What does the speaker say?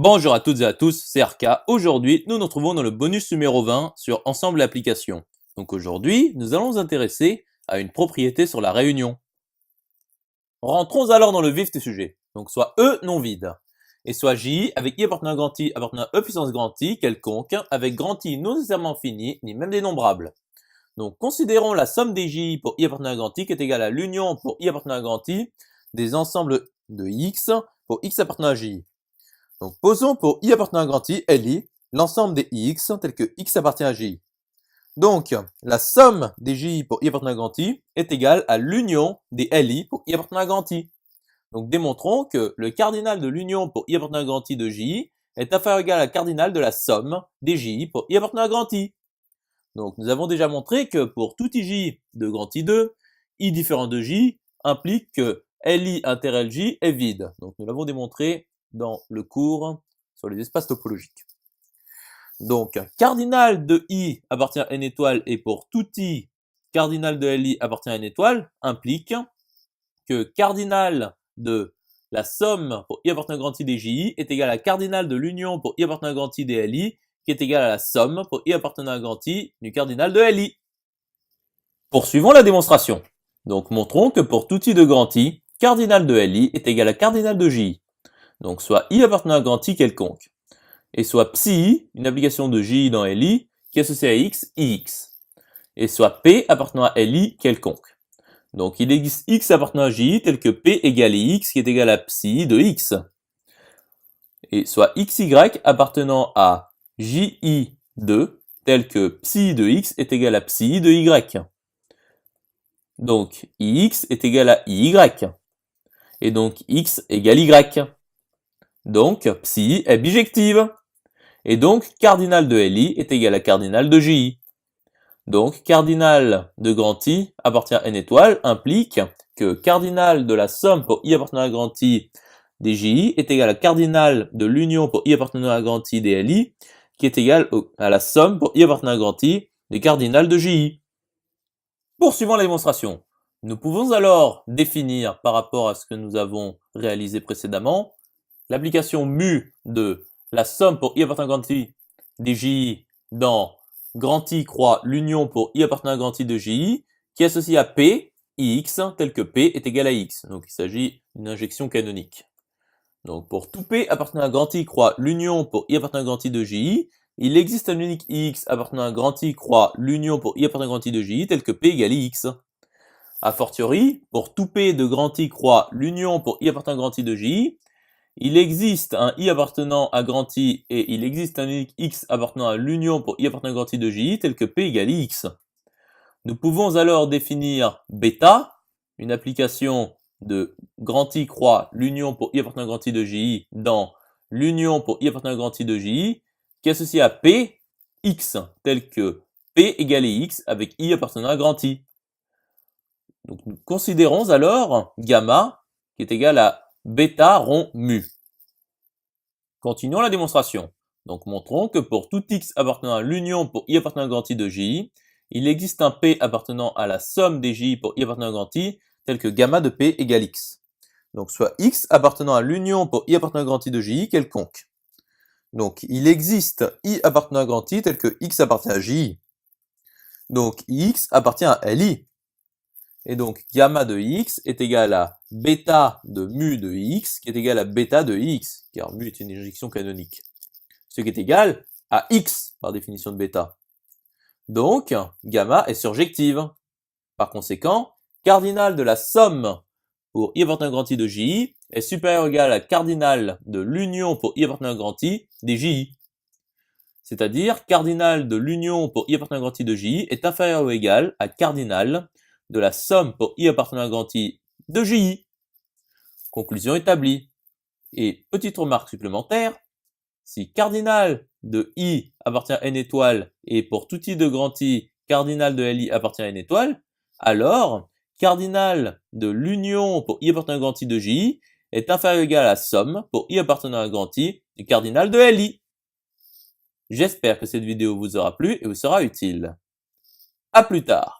Bonjour à toutes et à tous, c'est RK. Aujourd'hui, nous nous retrouvons dans le bonus numéro 20 sur Ensemble et applications. Donc aujourd'hui, nous allons nous intéresser à une propriété sur la réunion. Rentrons alors dans le vif du sujet. Donc soit E non vide, et soit J avec I appartenant à grand I appartenant à E puissance grand I quelconque, avec grand I non nécessairement fini, ni même dénombrable. Donc considérons la somme des J pour I appartenant à grand I qui est égale à l'union pour I appartenant à grand I des ensembles de X pour X appartenant à J. Donc, posons pour I appartenant à grand I, LI, l'ensemble des X tel que X appartient à J. Donc, la somme des J pour I appartenant à grand I est égale à l'union des LI pour I appartenant à grand I. Donc, démontrons que le cardinal de l'union pour I appartenant à grand I de J est inférieur ou égal à la cardinal de la somme des J pour I appartenant à grand I. Donc, nous avons déjà montré que pour tout IJ de grand I2, I différent de J implique que LI inter LJ est vide. Donc, nous l'avons démontré dans le cours sur les espaces topologiques. Donc, cardinal de I appartient à N étoile et pour tout I, cardinal de LI appartient à N étoile implique que cardinal de la somme pour I appartenant à grand I des JI est égal à cardinal de l'union pour I appartenant à grand I des LI qui est égal à la somme pour I appartenant à grand I du cardinal de LI. Poursuivons la démonstration. Donc, montrons que pour tout I de grand I, cardinal de LI est égal à cardinal de JI. Donc, soit I appartenant à grand I quelconque. Et soit psi, une application de J dans LI, qui est associée à X, IX. Et soit P appartenant à LI quelconque. Donc, il existe X appartenant à J tel que P égale X, qui est égal à psi de X. Et soit XY appartenant à JI2, tel que psi de X est égal à psi de Y. Donc, IX est égal à IY. Et donc, X égale Y. Donc, psi est bijective. Et donc, cardinal de LI est égal à cardinal de JI. Donc, cardinal de grand I appartient à N étoile implique que cardinal de la somme pour I appartenant à grand I des JI est égal à cardinal de l'union pour I appartenant à grand I des LI qui est égal à la somme pour I appartenant à grand I des cardinals de JI. Poursuivons la démonstration. Nous pouvons alors définir par rapport à ce que nous avons réalisé précédemment l'application mu de la somme pour I appartenant à grand I des JI dans grand I croix l'union pour I appartenant à grand I de JI qui est associée à P, IX, tel que P est égal à X. Donc il s'agit d'une injection canonique. Donc pour tout P appartenant à grand I croix l'union pour I appartenant à grand I de JI, il existe un unique IX appartenant à grand I croix l'union pour I appartenant à grand I de JI tel que P égale X. A fortiori, pour tout P de grand I croix l'union pour I appartenant à grand I de JI, il existe un I appartenant à grand I et il existe un unique X appartenant à l'union pour I appartenant à grand I de JI tel que P égale X. Nous pouvons alors définir bêta, une application de grand I croix l'union pour I appartenant à grand I de JI dans l'union pour I appartenant à grand I de JI qui est associée à P, X, tel que P égale X avec I appartenant à grand I. Donc nous considérons alors gamma qui est égal à bêta rond mu. Continuons la démonstration. Donc montrons que pour tout X appartenant à l'union pour I appartenant à grand I de J, il existe un P appartenant à la somme des J pour I appartenant à grand I, tel que gamma de P égale X. Donc soit X appartenant à l'union pour I appartenant à grand I de J quelconque. Donc il existe I appartenant à grand I tel que X appartient à J. Donc X appartient à LI. Et donc, gamma de x est égal à bêta de mu de x, qui est égal à bêta de x, car mu est une injection canonique. Ce qui est égal à x, par définition de bêta. Donc, gamma est surjective. Par conséquent, cardinal de la somme pour I appartenant à grand I de JI est supérieur ou égal à cardinal de l'union pour I appartenant à grand I des JI. C'est-à-dire, cardinal de l'union pour I appartenant à grand I de JI est inférieur ou égal à cardinal de la somme pour I appartenant à grand I de JI. Conclusion établie. Et petite remarque supplémentaire, si cardinal de I appartient à N étoile et pour tout I de grand I, cardinal de LI appartient à N étoile, alors cardinal de l'union pour I appartenant à grand I de JI est inférieur ou égal à la somme pour I appartenant à grand I du cardinal de LI. J'espère que cette vidéo vous aura plu et vous sera utile. À plus tard.